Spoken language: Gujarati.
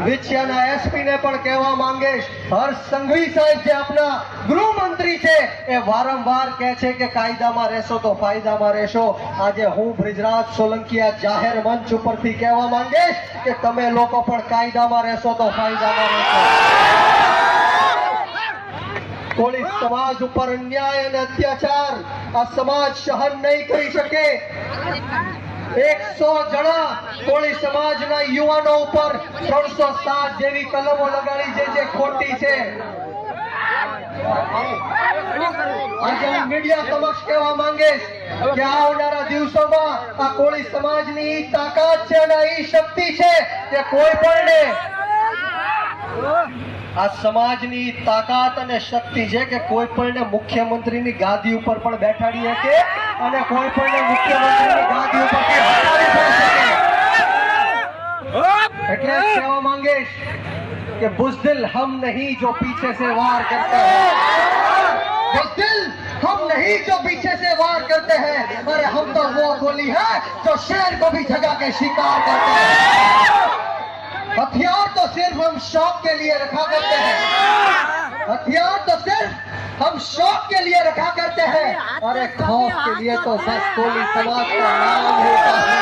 વિછિયાના એસપી ને પણ કહેવા માંગીશ, હર્ષ સંઘવી સાહેબ જે આપણા ગૃહમંત્રી છે એ વારંવાર કહે છે કે કાયદામાં રહેશો તો ફાયદામાં રહેશો. આજે હું બ્રિજરાજ સોલંકી આ જાહેર મંચ ઉપરથી કહેવા માંગીશ કે તમે લોકો પણ કાયદામાં રહેશો તો ફાયદામાં રહેશો. કોળી સમાજ ઉપર અન્યાય અને અત્યાચાર આ સમાજ સહન નહીં કરી શકે. 100 જણા કોળી સમાજના યુવાનો ઉપર 307 જેવી કલમો લગાડી જે ખોટી છે. આજે હું મીડિયા સમક્ષ કહેવા માંગીશ કે આવનારા દિવસોમાં આ કોળી સમાજની તાકાત છે અને એ શક્તિ છે કે કોઈ પણ આ સમાજની તાકાત અને શક્તિ છે કે કોઈ પણ મુખ્યમંત્રીની ગાદી ઉપર પણ બેઠાડી શકે અને કોઈ પણ મુખ્યમંત્રીની ગાદી ઉપરથી હટાવી પણ શકે. એટલે કહેવા માંગીશ कि बुज़दिल हम नहीं जो पीछे से वार करते हैं, बुज़दिल हम नहीं जो पीछे से वार करते हैं, अरे हम तो वो गोली है जो शेर को भी जगा के शिकार करते हैं. हथियार तो सिर्फ हम शौक के लिए रखा करते हैं, हथियार तो सिर्फ हम शौक के लिए रखा करते हैं, अरे खौफ के लिए तो बस कोली समाज का नाम होता है.